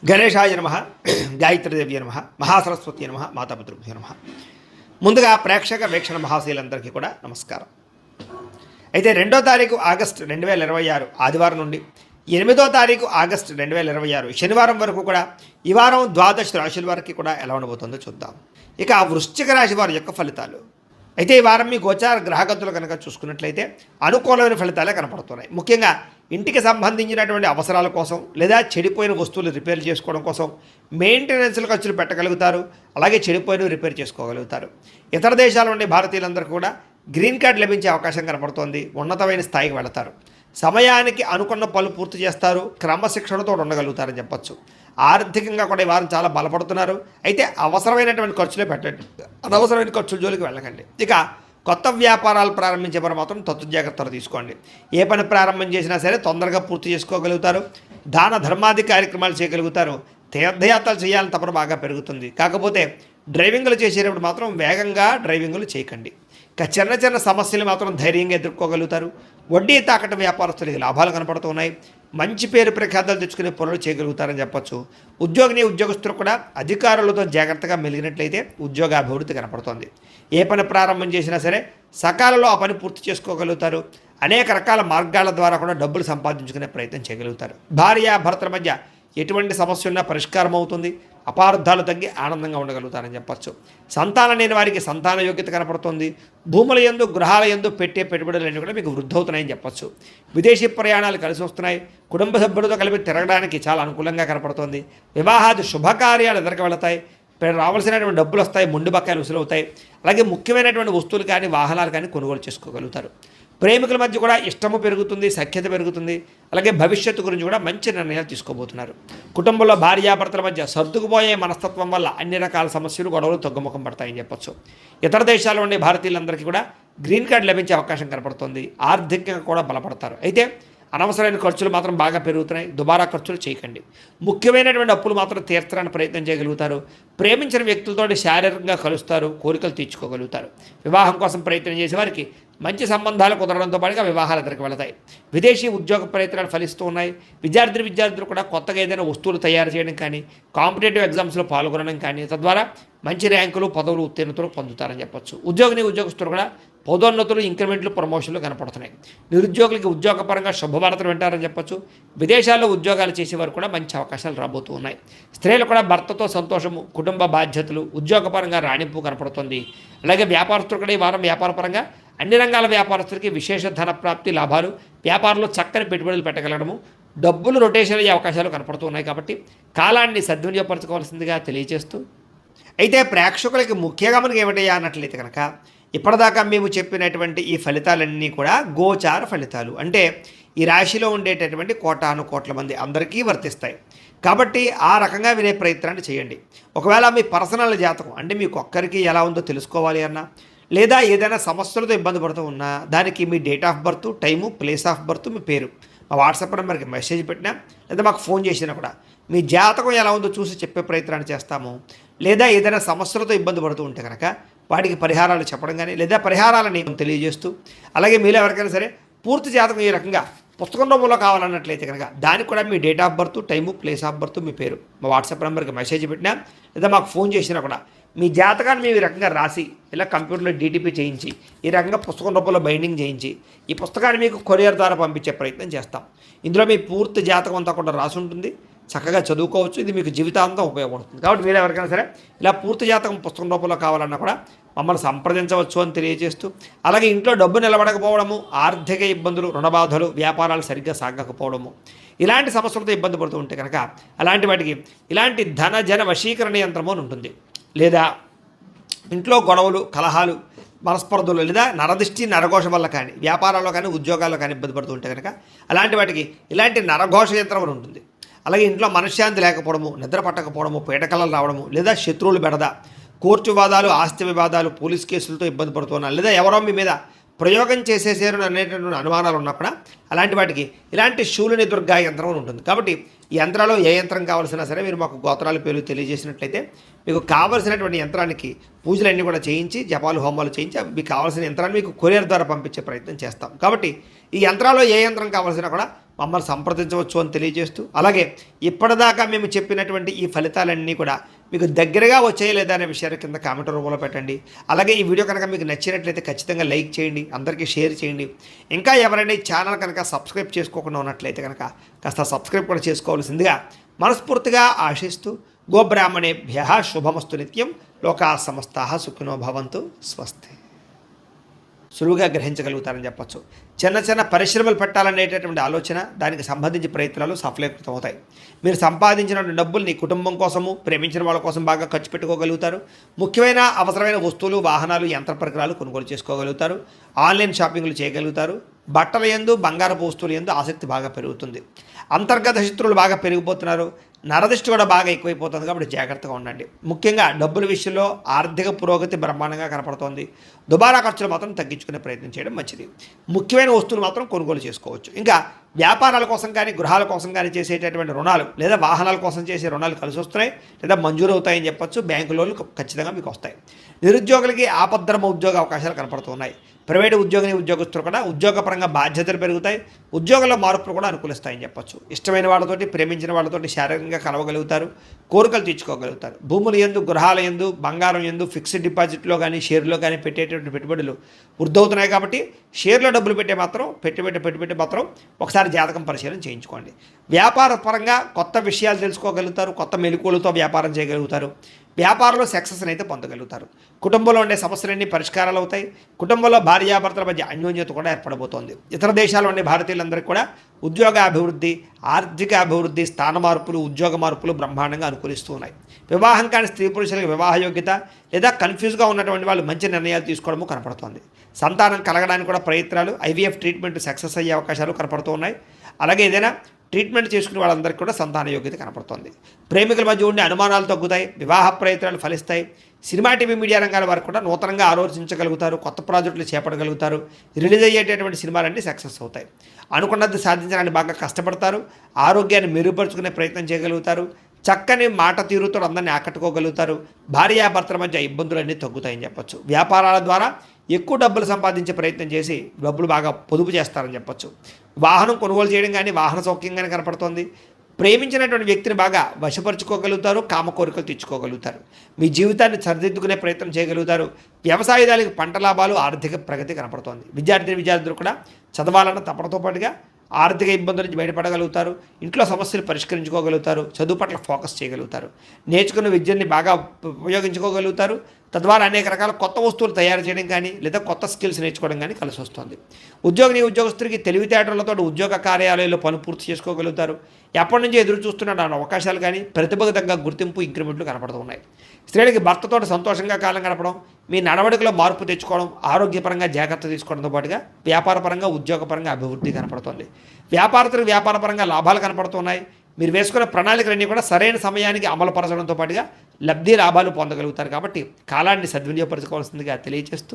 గణేశాయ నమ, గాయత్రీదేవి నమ, మహాసరస్వతి నమ, మాతాపితృభ్యో నమ. ముందుగా ప్రేక్షక వీక్షణ మహాశీలందరికీ కూడా నమస్కారం. అయితే 2వ తారీఖు ఆగస్టు 2026 ఆదివారం నుండి 8వ తారీఖు ఆగస్టు 2026 శనివారం వరకు కూడా ఈ వారం ద్వాదశ రాశుల వారికి కూడా ఎలా ఉండబోతుందో చూద్దాం. ఇక వృశ్చిక రాశి వారి యొక్క ఫలితాలు. అయితే ఈ వారం మీ గోచార గ్రహగతులు కనుక చూసుకున్నట్లయితే అనుకూలమైన ఫలితాలే కనపడుతున్నాయి. ముఖ్యంగా ఇంటికి సంబంధించినటువంటి అవసరాల కోసం లేదా చెడిపోయిన వస్తువులు రిపేర్ చేసుకోవడం కోసం మెయింటెనెన్స్ల ఖర్చులు పెట్టగలుగుతారు. అలాగే చెడిపోయినవి రిపేర్ చేసుకోగలుగుతారు. ఇతర దేశాల నుండి భారతీయులందరూ కూడా గ్రీన్ కార్డు లభించే అవకాశం కనపడుతోంది. ఉన్నతమైన స్థాయికి వెళతారు. సమయానికి అనుకున్న పనులు పూర్తి చేస్తారు. క్రమశిక్షణతో ఉండగలుగుతారని చెప్పచ్చు. ఆర్థికంగా కూడా ఈ వారం చాలా బలపడుతున్నారు. అయితే అవసరమైనటువంటి ఖర్చులే పెట్టండి, అనవసరమైన ఖర్చుల జోలికి వెళ్ళకండి. ఇక కొత్త వ్యాపారాలు ప్రారంభించే వారు మాత్రం తత్తు జాగ్రత్తలు తీసుకోండి. ఏ పని ప్రారంభం చేసినా సరే తొందరగా పూర్తి చేసుకోగలుగుతారు. దాన ధర్మాది కార్యక్రమాలు చేయగలుగుతారు. తీర్థయాత్రలు చేయాలని తపన బాగా పెరుగుతుంది. కాకపోతే డ్రైవింగ్లు చేసేటప్పుడు మాత్రం వేగంగా డ్రైవింగ్లు చేయకండి. ఇక చిన్న చిన్న సమస్యలు మాత్రం ధైర్యంగా ఎదుర్కోగలుగుతారు. వడ్డీ తాకట వ్యాపారస్తులకి లాభాలు కనపడుతున్నాయి. మంచి పేరు ప్రఖ్యాతలు తెచ్చుకునే పనులు చేయగలుగుతారని చెప్పచ్చు. ఉద్యోగస్తులు కూడా అధికారులతో జాగ్రత్తగా మెలిగినట్లయితే ఉద్యోగ అభివృద్ధి కనపడుతోంది. ఏ పని ప్రారంభం చేసినా సరే సకాలంలో ఆ పని పూర్తి చేసుకోగలుగుతారు. అనేక రకాల మార్గాల ద్వారా కూడా డబ్బులు సంపాదించుకునే ప్రయత్నం చేయగలుగుతారు. భార్య భర్తల మధ్య ఎటువంటి సమస్య ఉన్నా పరిష్కారం అవుతుంది. అపార్థాలు తగ్గి ఆనందంగా ఉండగలుగుతారని చెప్పచ్చు. సంతానం లేని వారికి సంతాన యోగ్యత కనపడుతుంది. భూముల యందు గృహాల యందు పెట్టే పెట్టుబడులన్నీ కూడా మీకు వృద్ధి అవుతున్నాయని చెప్పచ్చు. విదేశీ ప్రయాణాలు కలిసి వస్తున్నాయి. కుటుంబ సభ్యులతో కలిపి తిరగడానికి చాలా అనుకూలంగా కనపడుతుంది. వివాహాది శుభకార్యాలు ఎదురుకు వెళతాయి. రావాల్సినటువంటి డబ్బులు వస్తాయి. మొండి బకాయిలు వసూలవుతాయి. అలాగే ముఖ్యమైనటువంటి వస్తువులు కానీ వాహనాలు కానీ కొనుగోలు చేసుకోగలుగుతారు. ప్రేమికుల మధ్య కూడా ఇష్టము పెరుగుతుంది, సఖ్యత పెరుగుతుంది. అలాగే భవిష్యత్తు గురించి కూడా మంచి నిర్ణయాలు తీసుకోబోతున్నారు. కుటుంబంలో భార్యాభర్తల మధ్య సర్దుకుపోయే మనస్తత్వం వల్ల అన్ని రకాల సమస్యలు గొడవలు తగ్గుముఖం పడతాయని చెప్పచ్చు. ఇతర దేశాల్లో ఉండే భారతీయులందరికీ కూడా గ్రీన్ కార్డు లభించే అవకాశం కనపడుతుంది. ఆర్థికంగా కూడా బలపడతారు. అయితే అనవసరమైన ఖర్చులు మాత్రం బాగా పెరుగుతున్నాయి. దుబారా ఖర్చులు చేయకండి. ముఖ్యమైనటువంటి అప్పులు మాత్రం తీర్చడానికి ప్రయత్నం చేయగలుగుతారు. ప్రేమించిన వ్యక్తులతో శారీరకంగా కలుస్తారు. కోరికలు తీర్చుకోగలుగుతారు. వివాహం కోసం ప్రయత్నం చేసే వారికి మంచి సంబంధాలు కుదరడంతో పాటుగా వివాహాలు ఎదురుకు వెళతాయి. విదేశీ ఉద్యోగ ప్రయత్నాలు ఫలిస్తూ ఉన్నాయి. విద్యార్థులు కూడా కొత్తగా ఏదైనా వస్తువులు తయారు చేయడం కానీ కాంపిటేటివ్ ఎగ్జామ్స్లో పాల్గొనడం కానీ తద్వారా మంచి ర్యాంకులు పదవులు ఉత్తీర్ణతలు పొందుతారని చెప్పచ్చు. ఉద్యోగస్తులు కూడా పదోన్నతులు ఇంక్రిమెంట్లు ప్రమోషన్లు కనపడుతున్నాయి. నిరుద్యోగులకి ఉద్యోగపరంగా శుభవార్తలు వింటారని చెప్పచ్చు. విదేశాల్లో ఉద్యోగాలు చేసేవారు కూడా మంచి అవకాశాలు రాబోతూ ఉన్నాయి. స్త్రీలు కూడా భర్తతో సంతోషము, కుటుంబ బాధ్యతలు, ఉద్యోగపరంగా రాణింపు కనపడుతుంది. అలాగే వ్యాపారస్తులు కూడా ఈ వారం వ్యాపారపరంగా అన్ని రంగాల వ్యాపారస్తులకి విశేష ధన ప్రాప్తి లాభాలు, వ్యాపారంలో చక్కని పెట్టుబడులు పెట్టగలగడము, డబ్బులు రొటేషన్ అయ్యే అవకాశాలు కనపడుతున్నాయి. కాబట్టి కాలాన్ని సద్వినియోగపరచుకోవాల్సిందిగా తెలియజేస్తూ, అయితే ప్రేక్షకులకి ముఖ్యంగా మనకి ఏమిటయ్యా అన్నట్లయితే కనుక ఇప్పటిదాకా మేము చెప్పినటువంటి ఈ ఫలితాలన్నీ కూడా గోచార ఫలితాలు. అంటే ఈ రాశిలో ఉండేటటువంటి కోటాను కోట్ల మంది అందరికీ వర్తిస్తాయి. కాబట్టి ఆ రకంగా వినే ప్రయత్నాన్ని చేయండి. ఒకవేళ మీ పర్సనల్ జాతకం అంటే మీకు ఒక్కరికి ఎలా ఉందో తెలుసుకోవాలి అన్నా, లేదా ఏదైనా సమస్యలతో ఇబ్బంది పడుతూ ఉన్నా దానికి మీ date of birth, time, place of birth, మీ పేరు మా వాట్సాప్ నెంబర్కి మెసేజ్ పెట్టినా లేదా మాకు ఫోన్ చేసినా కూడా మీ జాతకం ఎలా ఉందో చూసి చెప్పే ప్రయత్నాన్ని చేస్తాము. లేదా ఏదైనా సమస్యలతో ఇబ్బంది పడుతూ ఉంటే కనుక వాటికి పరిహారాలు చెప్పడం కానీ లేదా పరిహారాలని తెలియజేస్తూ, అలాగే మీలో ఎవరికైనా సరే పూర్తి జాతకం ఈ రకంగా పుస్తకం రూపంలో కావాలన్నట్లయితే కనుక దానికి కూడా మీ date of birth, time, place of birth, మీ పేరు మా వాట్సాప్ నెంబర్కి మెసేజ్ పెట్టినా లేదా మాకు ఫోన్ చేసినా కూడా మీ జాతకాన్ని మేము ఈ రకంగా రాసి ఇలా కంప్యూటర్లో డీటీపీ చేయించి ఈ రకంగా పుస్తకం రూపంలో బైండింగ్ చేయించి ఈ పుస్తకాన్ని మీకు కొరియర్ ద్వారా పంపించే ప్రయత్నం చేస్తాం. ఇందులో మీ పూర్తి జాతకం అంతా కూడా రాసి ఉంటుంది. చక్కగా చదువుకోవచ్చు. ఇది మీకు జీవితాంతం ఉపయోగపడుతుంది. కాబట్టి మీరు ఎవరికైనా సరే ఇలా పూర్తి జాతకం పుస్తకం రూపంలో కావాలన్నా కూడా మమ్మల్ని సంప్రదించవచ్చు అని తెలియజేస్తూ, అలాగే ఇంట్లో డబ్బు నిలబడకపోవడము, ఆర్థిక ఇబ్బందులు, రుణబాధలు, వ్యాపారాలు సరిగ్గా సాగకపోవడము, ఇలాంటి సమస్యలతో ఇబ్బంది పడుతూ ఉంటే కనుక అలాంటి వాటికి ఇలాంటి ధన జన వశీకరణ యంత్రము అని ఉంటుంది. లేదా ఇంట్లో గొడవలు, కలహాలు, మనస్పర్ధలు లేదా నరదిష్టి, నరఘోష వల్ల కానీ వ్యాపారాల్లో కానీ ఉద్యోగాల్లో కానీ ఇబ్బంది పడుతూ ఉంటే కనుక అలాంటి వాటికి ఇలాంటి నరఘోష యంత్రం అని ఉంటుంది. అలాగే ఇంట్లో మనశ్శాంతి లేకపోవడము, నిద్ర పట్టకపోవడము, పీడకలలు రావడము, లేదా శత్రువులు బెడద, కోర్టు వివాదాలు, ఆస్తి వివాదాలు, పోలీస్ కేసులతో ఇబ్బంది పడుతున్నారు, లేదా ఎవరో మీ మీద ప్రయోగం చేసేసారు అనేటటువంటి అనుమానాలు ఉన్నప్పుడు అలాంటి వాటికి ఇలాంటి శూలిని దుర్గా యంత్రం అని ఉంటుంది. కాబట్టి ఈ యంత్రాలు ఏ యంత్రం కావాల్సినా సరే మీరు మాకు గోత్రాల పేర్లు తెలియజేసినట్లయితే మీకు కావలసినటువంటి యంత్రానికి పూజలన్నీ కూడా చేయించి జపాలు హోమాలు చేయించి మీకు కావాల్సిన యంత్రాన్ని మీకు కొరియర్ ద్వారా పంపించే ప్రయత్నం చేస్తాం. కాబట్టి ఈ యంత్రాల్లో ఏ యంత్రం కావాల్సినా కూడా మమ్మల్ని సంప్రదించవచ్చు అని తెలియజేస్తూ, అలాగే ఇప్పటిదాకా మేము చెప్పినటువంటి ఈ ఫలితాలన్నీ కూడా మీకు దగ్గరగా వచ్చాయి లేదా అనే విషయాన్ని కింద కామెంట్ రూపంలో పెట్టండి. అలాగే ఈ వీడియో కనుక మీకు నచ్చినట్లయితే ఖచ్చితంగా లైక్ చేయండి, అందరికీ షేర్ చేయండి. ఇంకా ఎవరైనా ఈ ఛానల్ కనుక సబ్స్క్రైబ్ చేసుకోకుండా ఉన్నట్లయితే కనుక కాస్త సబ్స్క్రైబ్ కూడా చేసుకోవాల్సిందిగా మనస్ఫూర్తిగా ఆశిస్తూ, గోబ్రాహ్మణేభ్యః శుభమస్తు నిత్యం, లోకా సమస్తాః సుఖినో భవంతు, స్వస్తి. సులువుగా గ్రహించగలుగుతారని చెప్పచ్చు. చిన్న చిన్న పరిశ్రమలు పెట్టాలనేటటువంటి ఆలోచన, దానికి సంబంధించి ప్రయత్నాలు సఫలీకృతం అవుతాయి. మీరు సంపాదించిన డబ్బుల్ని కుటుంబం కోసము, ప్రేమించిన వాళ్ళ కోసం బాగా ఖర్చు పెట్టుకోగలుగుతారు. ముఖ్యమైన అవసరమైన వస్తువులు, వాహనాలు, యంత్ర పరికరాలు కొనుగోలు చేసుకోగలుగుతారు. ఆన్లైన్ షాపింగ్లు చేయగలుగుతారు. బట్టల యందు, బంగారపు వస్తువుల యందు ఆసక్తి బాగా పెరుగుతుంది. అంతర్గత శత్రువులు బాగా పెరిగిపోతున్నారు. నరదిష్టి కూడా బాగా ఎక్కువైపోతుంది కాబట్టి జాగ్రత్తగా ఉండండి. ముఖ్యంగా డబ్బుల విషయంలో ఆర్థిక పురోగతి బ్రహ్మాండంగా కనపడుతోంది. దుబారా ఖర్చులు మాత్రం తగ్గించుకునే ప్రయత్నం చేయడం మంచిది. ముఖ్యమైన వస్తువులు మాత్రం కొనుగోలు చేసుకోవచ్చు. ఇంకా వ్యాపారాల కోసం కానీ, గృహాల కోసం కానీ చేసేటటువంటి రుణాలు లేదా వాహనాల కోసం చేసే రుణాలు కలిసి వస్తున్నాయి లేదా మంజూరు అవుతాయని చెప్పచ్చు. బ్యాంకు లోన్లు ఖచ్చితంగా మీకు వస్తాయి. నిరుద్యోగులకి ఆపద్ధర్మ ఉద్యోగ అవకాశాలు కనపడుతున్నాయి. ప్రైవేటు ఉద్యోగస్తులు కూడా ఉద్యోగపరంగా బాధ్యతలు పెరుగుతాయి. ఉద్యోగంలో మార్పులు కూడా అనుకూలిస్తాయని చెప్పచ్చు. ఇష్టమైన వాళ్ళతోటి, ప్రేమించిన వాళ్ళతోటి శారీరకంగా కలవగలుగుతారు. కోరికలు తీర్చుకోగలుగుతారు. భూముల యందు, గృహాల యందు, బంగారం యందు, ఫిక్స్డ్ డిపాజిట్లో కానీ, షేర్లో కానీ పెట్టేటువంటి పెట్టుబడులు వృద్ధవుతున్నాయి కాబట్టి షేర్లో డబ్బులు పెట్టే మాత్రం పెట్టుబడి మాత్రం ఒకసారి జాతకం పరిశీలన చేయించుకోండి. వ్యాపార పరంగా కొత్త విషయాలు తెలుసుకోగలుగుతారు. కొత్త మెలకువలతో వ్యాపారం చేయగలుగుతారు. వ్యాపారంలో సక్సెస్ని అయితే పొందగలుగుతారు. కుటుంబంలో ఉండే సమస్యలన్నీ పరిష్కారాలు అవుతాయి. కుటుంబంలో భార్యాభర్తల మధ్య అన్యోన్యత కూడా ఏర్పడబోతోంది. ఇతర దేశాల్లో ఉండే భారతీయులందరికీ కూడా ఉద్యోగ అభివృద్ధి, ఆర్థిక అభివృద్ధి, స్థాన మార్పులు, ఉద్యోగ మార్పులు బ్రహ్మాండంగా అనుకూలిస్తూ ఉన్నాయి. వివాహం కాని స్త్రీ పురుషులకు వివాహ యోగ్యత లేదా కన్ఫ్యూజ్గా ఉన్నటువంటి వాళ్ళు మంచి నిర్ణయాలు తీసుకోవడము కనపడుతోంది. సంతానం కలగడానికి కూడా ప్రయత్నాలు, ఐవీఎఫ్ ట్రీట్మెంట్ సక్సెస్ అయ్యే అవకాశాలు కనపడుతూ ఉన్నాయి. అలాగే ఏదైనా ట్రీట్మెంట్ చేసుకునే వాళ్ళందరికీ కూడా సంతాన యోగ్యత కనపడుతుంది. ప్రేమికుల మధ్య ఉండే అనుమానాలు తగ్గుతాయి. వివాహ ప్రయత్నాలు ఫలిస్తాయి. సినిమా, టీవీ, మీడియా రంగాల వారు కూడా నూతనంగా ఆలోచించగలుగుతారు. కొత్త ప్రాజెక్టులు చేపట్టగలుగుతారు. రిలీజ్ అయ్యేటటువంటి సినిమాలన్నీ సక్సెస్ అవుతాయి. అనుకున్నది సాధించడానికి బాగా కష్టపడతారు. ఆరోగ్యాన్ని మెరుగుపరుచుకునే ప్రయత్నం చేయగలుగుతారు. చక్కని మాట తీరుతో అందరినీ ఆకట్టుకోగలుగుతారు. భార్యాభర్తల మధ్య ఇబ్బందులన్నీ తగ్గుతాయని చెప్పచ్చు. వ్యాపారాల ద్వారా ఎక్కువ డబ్బులు సంపాదించే ప్రయత్నం చేసి డబ్బులు బాగా పొదుపు చేస్తారని చెప్పచ్చు. వాహనం కొనుగోలు చేయడం కానీ, వాహన సౌఖ్యంగానే కనపడుతోంది. ప్రేమించినటువంటి వ్యక్తిని బాగా వశపరుచుకోగలుగుతారు. కామ కోరికలు తెచ్చుకోగలుగుతారు. మీ జీవితాన్ని సరిదిద్దుకునే ప్రయత్నం చేయగలుగుతారు. వ్యవసాయదారులకు పంట లాభాలు, ఆర్థిక ప్రగతి కనపడుతోంది. విద్యార్థులు కూడా చదవాలన్న తపనతో పాటుగా ఆర్థిక ఇబ్బందుల నుంచి బయటపడగలుగుతారు. ఇంట్లో సమస్యలు పరిష్కరించుకోగలుగుతారు. చదువు పట్ల ఫోకస్ చేయగలుగుతారు. నేర్చుకున్న విద్యని బాగా ఉపయోగించుకోగలుగుతారు. తద్వారా అనేక రకాల కొత్త వస్తువులు తయారు చేయడం కానీ లేదా కొత్త స్కిల్స్ నేర్చుకోవడం కానీ కలిసి వస్తుంది. ఉద్యోగస్తుడికి తెలివితేటలతో ఉద్యోగ కార్యాలయాల్లో పనులు పూర్తి చేసుకోగలుగుతారు. ఎప్పటి నుంచి ఎదురు చూస్తున్న అవకాశాలు కానీ, ప్రతిభకు తగ్గ గుర్తింపు, ఇంక్రిమెంట్లు కనపడుతూ ఉన్నాయి. స్త్రీలకి భర్తతో సంతోషంగా కాలం గడపడం, మీ నడవడికలో మార్పు తెచ్చుకోవడం, ఆరోగ్యపరంగా జాగ్రత్త తీసుకోవడంతో పాటుగా వ్యాపారపరంగా, ఉద్యోగపరంగా అభివృద్ధి కనపడుతుంది. వ్యాపారస్తులకు వ్యాపారపరంగా లాభాలు కనపడుతున్నాయి. మీరు వేసుకున్న ప్రణాళికలన్నీ కూడా సరైన సమయానికి అమలుపరచడంతో పాటుగా లబ్ధి లాభాలు పొందగలుగుతారు. కాబట్టి కాలాన్ని సద్వినియోగపరచుకోవాల్సిందిగా తెలియజేస్తూ